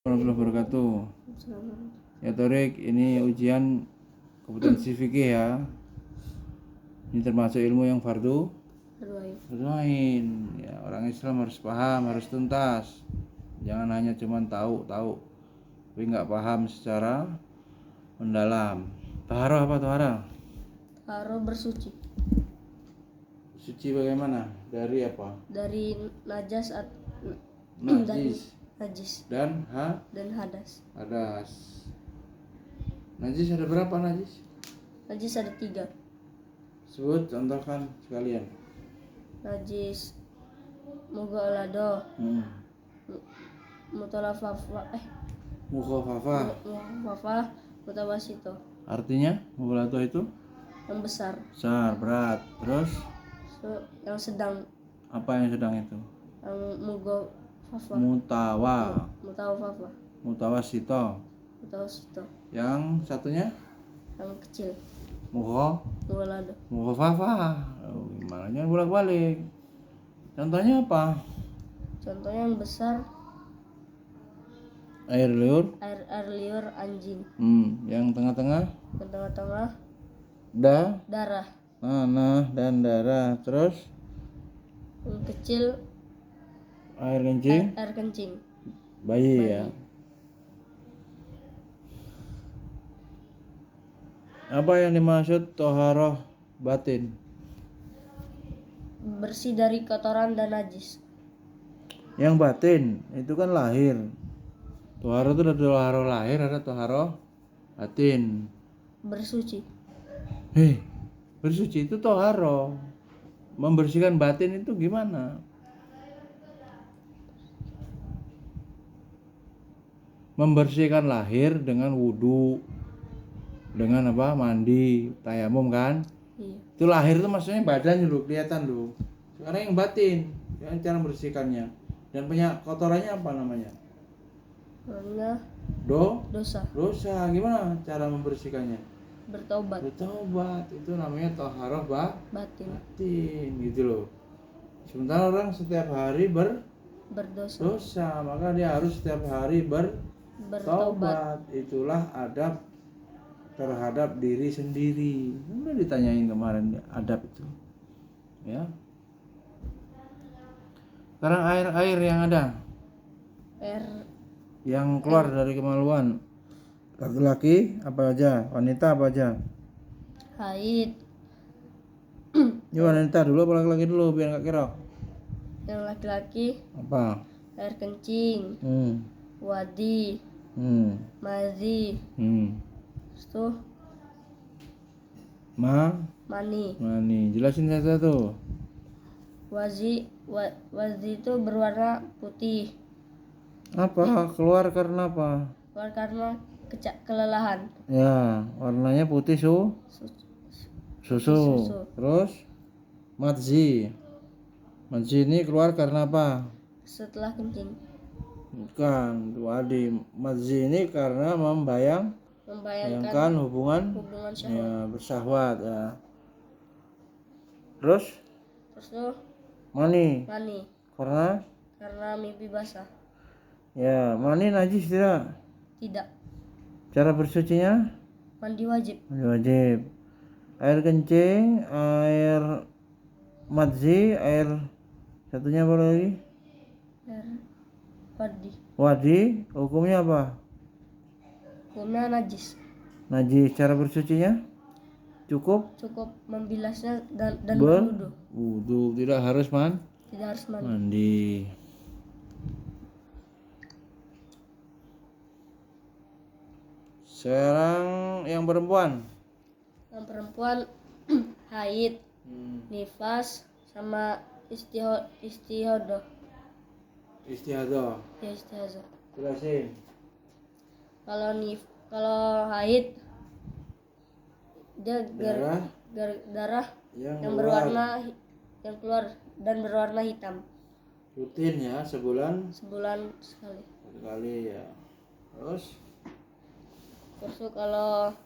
Warahmatullahi wabarakatuh. Ya Torik, ini ujian kompetensi fikih ya. Ini termasuk ilmu yang fardu ain. Ya, orang Islam harus paham, harus tuntas. Jangan hanya cuman tahu, tapi nggak paham secara mendalam. Taharah apa taharah? Taharah bersuci. Suci bagaimana? Dari apa? Dari najis dan hadas. Najis ada berapa najis? Najis ada 3. Sebut, contohkan sekalian. Najis mughalladhah, mukhafafah, mutawassithah. Artinya mughalladhah itu yang besar, berat. Terus yang sedang. Apa yang sedang itu? Yang mutawassithah. Yang satunya? Yang kecil. Mukhafafah. Gimana? Jangan bolak-balik. Contohnya apa? Contohnya yang besar air liur anjing. Yang tengah-tengah darah. Tanah dan darah. Terus yang kecil air kencing bayi. Ya. Apa yang dimaksud toharoh batin? Bersih dari kotoran dan najis. Yang batin itu kan lahir. Toharoh itu ada toharoh lahir, ada toharoh batin. Bersuci. Bersuci itu toharoh. Membersihkan batin itu gimana? Membersihkan lahir dengan wudu, dengan apa? Mandi, tayamum kan? Iya. Itu lahir itu maksudnya badan dulu, kelihatan dulu. Sekarang yang batin, yang cara membersihkannya. Dan kotorannya apa namanya? Dosa. Gimana cara membersihkannya? Bertobat. Itu namanya toharoh batin gitu loh. Sementara orang setiap hari berdosa, maka dia harus setiap hari bertobat. Itulah adab terhadap diri sendiri. Udah ditanyain kemarin adab itu. Ya. Sekarang air yang ada. Yang keluar dari kemaluan. Laki-laki apa aja, wanita apa aja? Haid. Ini wanita dulu apa laki-laki dulu biar enggak kerok? Yang laki-laki apa? Air kencing. Wadi. Mazi. Itu mani. Jelasin satu-satu. Wazi itu berwarna putih. Apa? Keluar karena apa? Keluar karena kelelahan. Ya, warnanya putih susu. Terus madzi ini keluar karena apa? Setelah kencing. Bukan, wadi. Madzi ini karena membayangkan hubungan syahwat. Ya, bersyahwat ya. Terus tuh mani. Karena mimpi basah. Ya, mani najis tidak? Tidak. Cara bersucinya? Mandi wajib. Air kencing, air madzi, air satunya apa lagi? Wadi. Hukumnya apa? Hukumnya najis. Cara bersucinya? Cukup membilasnya dan berwudu. Tidak harus mandi. Sekarang yang perempuan. Haid, nifas, sama istihadah. Jelasin. Kalau haid dia darah yang keluar dan berwarna hitam. Rutin ya, sebulan sekali ya. Terus kalau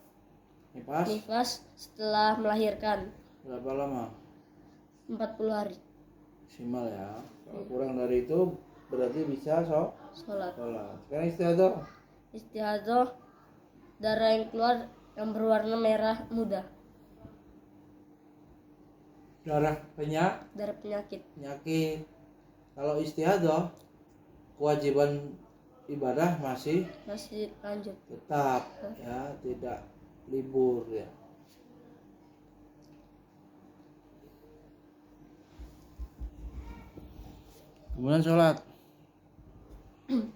nifas setelah melahirkan. Berapa lama? 40 hari. Maksimal ya. Kalau kurang dari itu berarti bisa sholat. Sekarang istiadah. Istiadah, darah yang keluar yang berwarna merah muda. Darah penyakit. Kalau istiadah, kewajiban ibadah masih lanjut. Tetap ya, tidak libur ya. Kemudian sholat.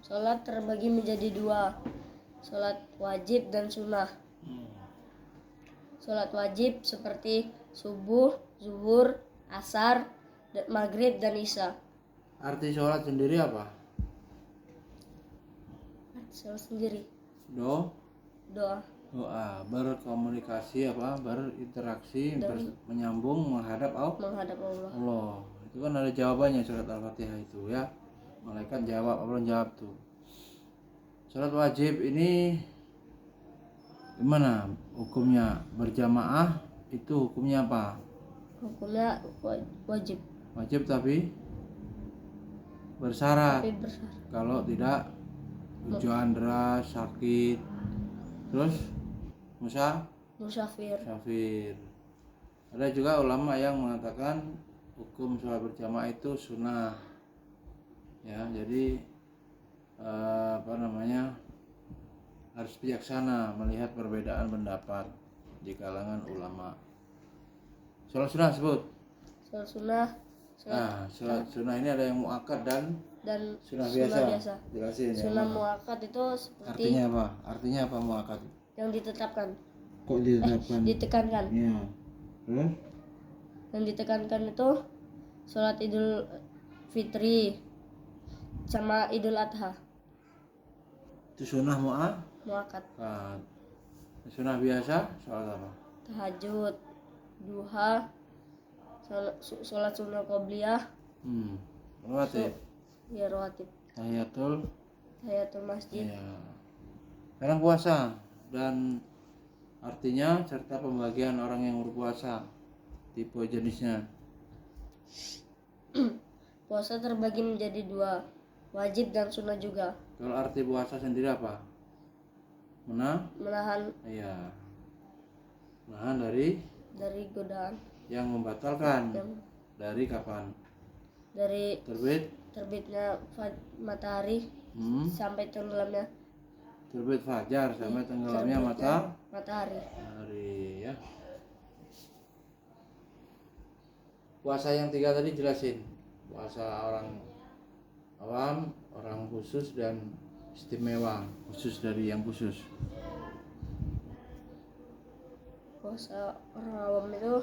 Sholat terbagi menjadi dua, sholat wajib dan sunnah. Sholat wajib seperti subuh, zuhur, asar, maghrib dan isya. Arti sholat sendiri apa? Sholat sendiri. Doa. Berkomunikasi berinteraksi, menyambung menghadap Allah. Itu kan ada jawabannya surat Al-Fatihah itu ya. Malaikat jawab, Allah jawab tuh. Sholat wajib ini gimana hukumnya? Berjamaah itu hukumnya apa? Hukumnya wajib. Wajib tapi bersyarat. Kalau tidak hujan deras, sakit, terus musafir. Ada juga ulama yang mengatakan hukum sholat berjamaah itu sunnah. Ya, jadi harus bijaksana melihat perbedaan pendapat di kalangan ulama. Sholat sunnah sebut. Sholat sunnah ini ada yang muakkad dan sunnah biasa. Jelasin. Sunnah muakkad itu seperti Artinya apa muakkad? Yang ditetapkan. Kok ditetapkan? Ditekankan. Iya. Yang ditekankan itu sholat Idul Fitri sama Idul Adha. Itu sunnah muakkad. Sunnah biasa sholat apa? Tahajud, duha, sholat sunnah qobliyah. Rawatib. Ya, rawatib. Tahiyatul masjid. Ya. Sekarang puasa dan artinya serta pembagian orang yang berpuasa, tipe jenisnya. Puasa terbagi menjadi dua, wajib dan sunnah juga. Kalau arti puasa sendiri apa? Menahan. Iya. Menahan dari godaan yang membatalkan. Dari kapan? Dari terbitnya matahari sampai tenggelamnya. Terbit fajar sampai tenggelamnya matahari ya. Puasa yang 3 tadi jelasin. Puasa orang awam, orang khusus dan istimewa, khusus dari yang khusus. Puasa orang awam itu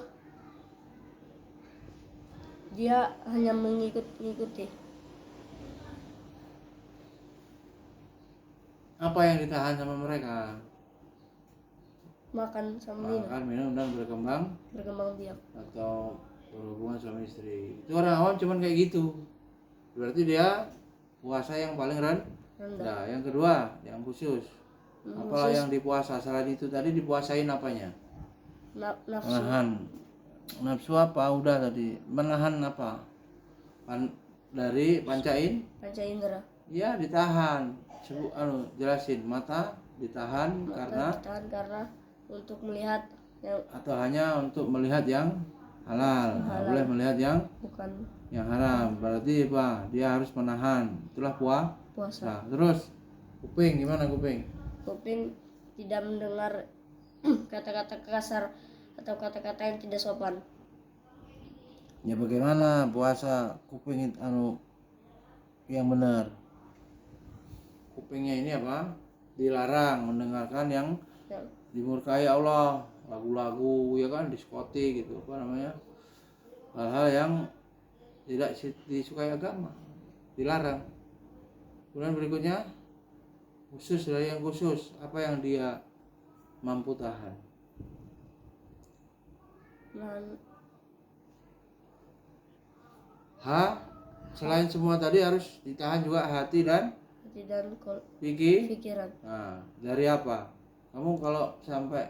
dia hanya mengikuti. Apa yang ditahan sama mereka? Makan minum dan berkembang biak atau berhubungan suami istri. Itu orang awam cuman kayak gitu. Berarti dia puasa yang paling rendah. Yang kedua, yang khusus. Apa yang dipuasa? Selain itu tadi dipuasain apanya? Nafsu. Menahan nafsu apa? Udah tadi. Menahan apa? Dari panca indera. Ya, ditahan. Jelasin. Mata ditahan karena untuk melihat atau hanya untuk melihat yang halal. Nggak boleh melihat yang bukan yang haram. Berarti apa? Dia harus menahan. Itulah puasa. Terus kuping gimana kuping? Kuping tidak mendengar kata-kata kasar atau kata-kata yang tidak sopan. Ya bagaimana puasa kuping yang benar? Kupingnya ini apa? Dilarang mendengarkan yang dimurkai Allah, lagu-lagu ya kan, diskotik gitu, hal-hal yang tidak disukai agama, dilarang. Kemudian berikutnya khusus dari yang khusus, apa yang dia mampu tahan? Selain semua tadi harus ditahan juga hati dan pikiran. Nah, dari apa? Kamu kalau sampai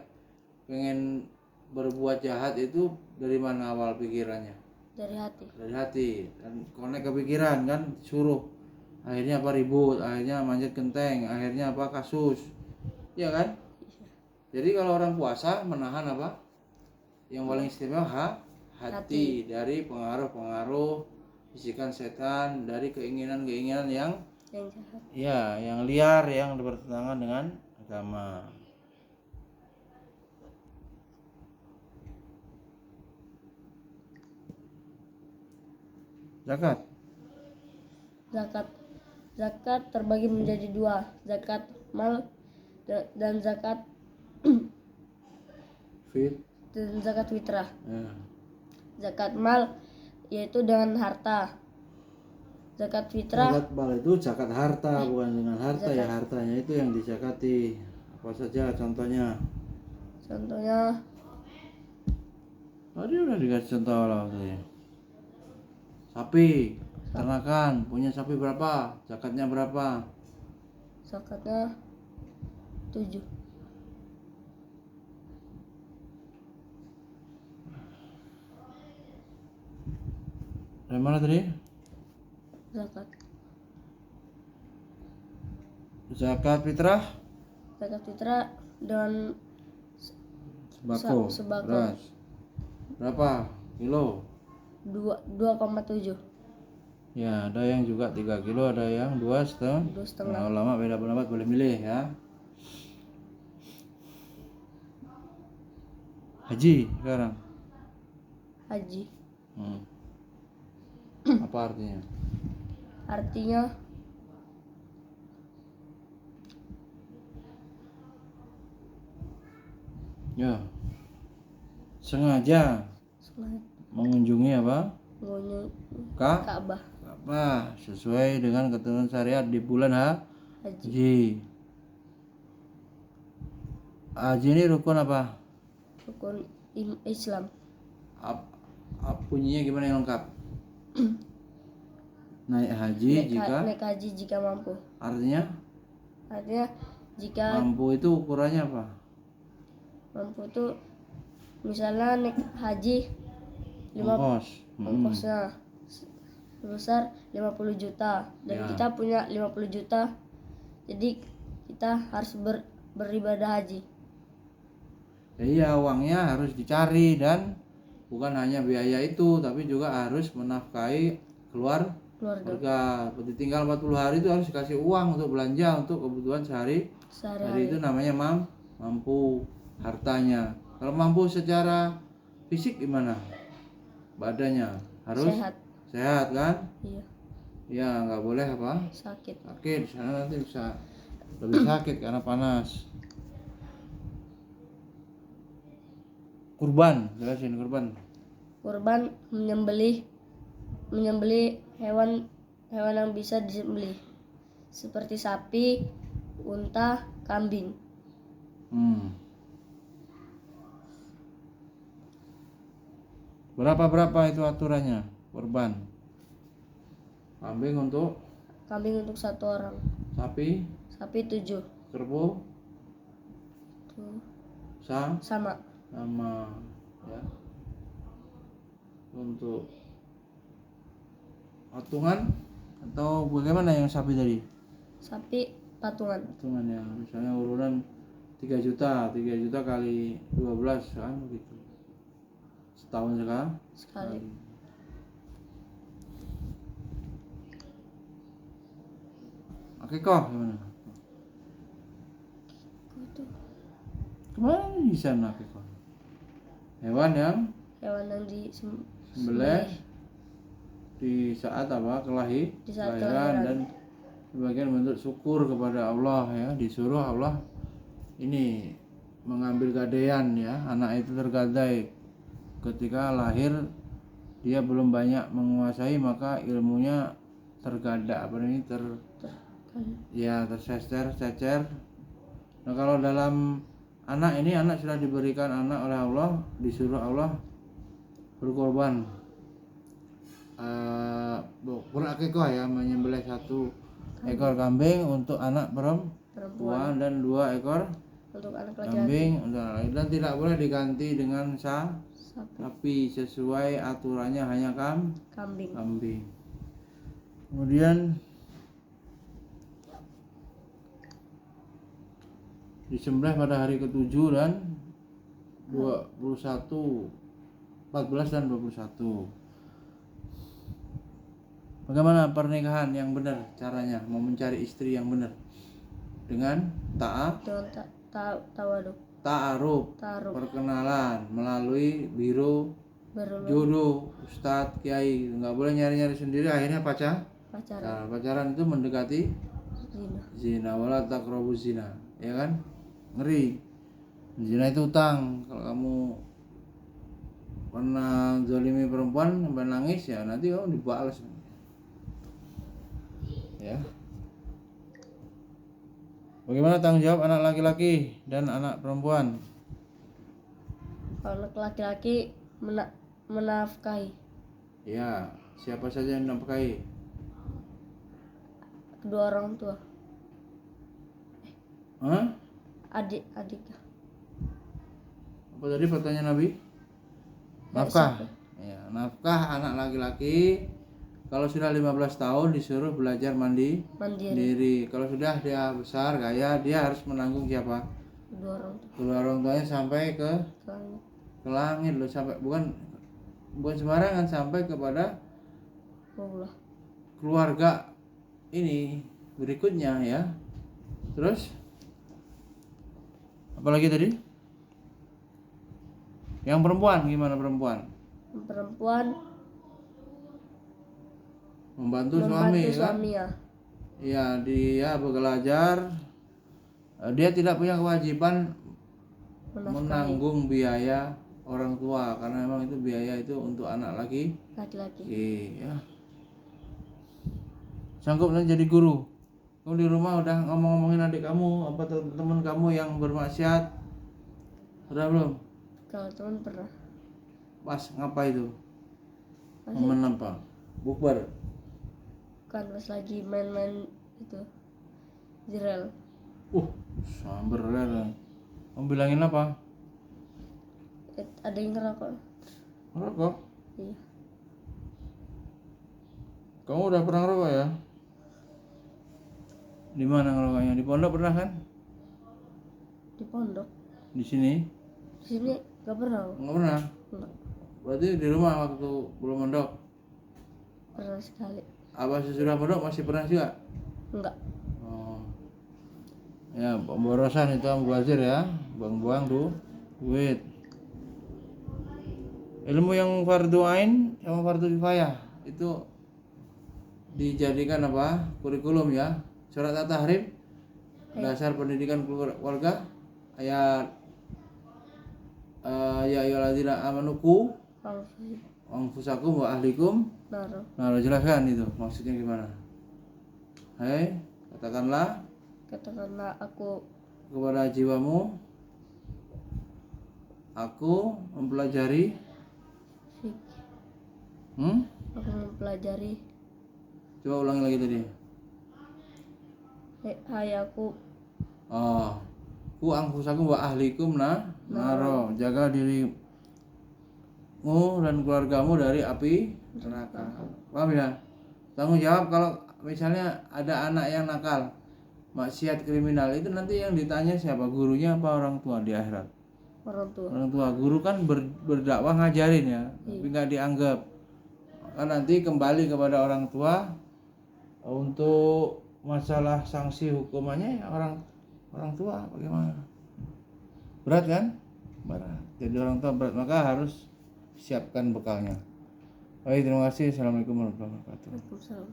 pengen berbuat jahat itu dari mana awal pikirannya? Dari hati. Dan connect ke pikiran kan, suruh akhirnya apa, ribut, akhirnya manjat genteng, akhirnya apa, kasus, ya kan? Jadi kalau orang puasa menahan apa, yang paling istimewa hati dari pengaruh-pengaruh bisikan setan, dari keinginan-keinginan yang jahat. ya yang liar, yang bertentangan dengan agama. Zakat terbagi menjadi dua, zakat mal dan zakat fitrah. Ya. Zakat mal yaitu dengan harta. Zakat fitrah. Zakat mal itu zakat harta, bukan dengan harta ya, hartanya itu yang dizakati. Apa saja contohnya? Contohnya Tadi udah dikasih contoh lah ya. Sapi, ternakan, punya sapi berapa? Zakatnya berapa? zakatnya 7. Dari mana tadi? Zakat fitrah? Zakat fitrah dengan Sembako, sembako. beras. Berapa kilo? 2,7. Ya, ada yang juga 3 kilo, ada yang 2,5. 2,5. Nah, ulama beda pendapat, boleh milih ya. Haji sekarang. Haji. Apa artinya? Artinya Ya, sengaja mengunjungi apa? Ka'bah. Ka'bah sesuai dengan ketentuan syariat di bulan Haji. Haji ini rukun apa? Rukun Islam. Bunyinya gimana yang lengkap? Naik haji jika mampu. Artinya jika mampu itu ukurannya apa? Mampu itu misalnya naik haji ongkosnya sebesar 50 juta dan kita punya 50 juta, jadi kita harus beribadah haji. Iya, uangnya harus dicari dan bukan hanya biaya itu, tapi juga harus menafkahi keluarga. Ditinggal 40 hari itu harus dikasih uang untuk belanja untuk kebutuhan sehari. Itu namanya mampu hartanya. Kalau mampu secara fisik gimana? Badannya harus sehat kan? Iya. Ya, nggak boleh apa? Sakit. Sana nanti bisa lebih sakit karena panas. Kurban, jelasin kurban. Kurban menyembelih hewan yang bisa disembelih seperti sapi, unta, kambing. Berapa itu aturannya kurban? Kambing untuk 1 orang. Sapi 7. Kerbau sama ya. Untuk patungan atau bagaimana yang sapi tadi? Sapi patungan ya, misalnya urunan 3 juta kali 12 kan begitu. Setahun sekali. Akikah gimana? Kemana bisa akikah? Hewan yang disembelih di saat apa? Kelahiran dan sebagian bentuk syukur kepada Allah ya, disuruh Allah ini mengambil gadaian ya, anak itu tergadai ketika lahir, dia belum banyak menguasai maka ilmunya tercecer. Nah, kalau dalam anak sudah diberikan anak oleh Allah, disuruh Allah berkorban, berakikah ya, menyembelih 1 ekor kambing untuk anak perempuan dan 2 ekor untuk anak kambing dan tidak boleh diganti dengan sapi, sesuai aturannya hanya kambing. Kemudian disembelih pada hari ke-7 dan 21, 14 dan 21. Bagaimana pernikahan yang benar caranya? Mau mencari istri yang benar dengan Dengan tawaduk, ta'aruf, taruh, perkenalan melalui biro baru jodoh, ustadz, kiai. Nggak boleh nyari-nyari sendiri, akhirnya pacaran, Nah, pacaran itu mendekati zina. zina. Wala taqrabuz zina, ya kan? Ngeri. Zina itu utang. Kalau kamu pernah zalimi perempuan sampai nangis, ya nanti kamu dibalas. Ya. Bagaimana tanggung jawab anak laki-laki dan anak perempuan? Anak laki-laki menafkahi Ya, siapa saja yang menafkahi? kedua orang tua, Hah? adik-adik. Apa tadi pertanyaan Nabi? Nafkah. Ya, nafkah anak laki-laki kalau sudah 15 tahun disuruh belajar Mandiri, mandiri. Kalau sudah dia besar kaya, dia harus menanggung siapa? kedua orang tua. Kedua orang tuanya sampai ke langit loh, sampai bukan sembarangan, sampai kepada Allah. keluarga ini berikutnya ya. Terus apalagi tadi? Yang perempuan gimana perempuan? Perempuan Membantu suami kan? suami ya. Ya, dia belajar. Dia tidak punya kewajiban menanggung biaya orang tua karena memang itu biaya itu untuk anak laki-laki. Ya. Sanggup nanti jadi guru. Kamu di rumah udah ngomong-ngomongin adik kamu apa teman kamu yang bermaksiat? Udah belum? Kalau teman pernah. Pas ngapa itu? Momen apa? Bukber. Kan pas lagi main-main itu Zirel. Samber lah. Kamu bilangin apa? Ada yang ngerokok. Ngerokok? Iya. Kamu udah pernah ngerokok ya? Di mana ngerokoknya? Di pondok pernah kan? Di pondok. Di sini? Di sini gak pernah. Nggak pernah. Enggak. Berarti di rumah waktu belum mondok. Pernah sekali. Apa sesudah mondok masih pernah juga? Enggak. Oh. Ya, pemborosan itu mubazir ya, buang-buang duit. Ilmu yang fardu ain sama fardu kifayah itu dijadikan apa? Kurikulum ya. Surat At-Tahrim, dasar pendidikan keluarga, ayat ya ayyuhalladzina amanu qu anfusakum wa ahlikum. Nah, jelaskan itu maksudnya gimana? Hai, katakanlah aku kepada jiwamu, aku mempelajari aku mempelajari. Coba ulangi lagi tadi. Hai aku. Ku anfusakum wa ahlikum naro. Jaga dirimu dan keluargamu dari api neraka. Paham ya? Tanggung jawab kalau misalnya ada anak yang nakal, maksiat kriminal, itu nanti yang ditanya siapa? Gurunya apa orang tua di akhirat? Orang tua. Guru kan berdakwah ngajarin ya, tapi nggak dianggap. Maka nanti kembali kepada orang tua untuk masalah sanksi hukumannya ya orang tua bagaimana? Berat kan? Berat. Jadi orang tua berat, maka harus siapkan bekalnya. Baik, terima kasih. Assalamualaikum warahmatullahi wabarakatuh. Waalaikumsalam.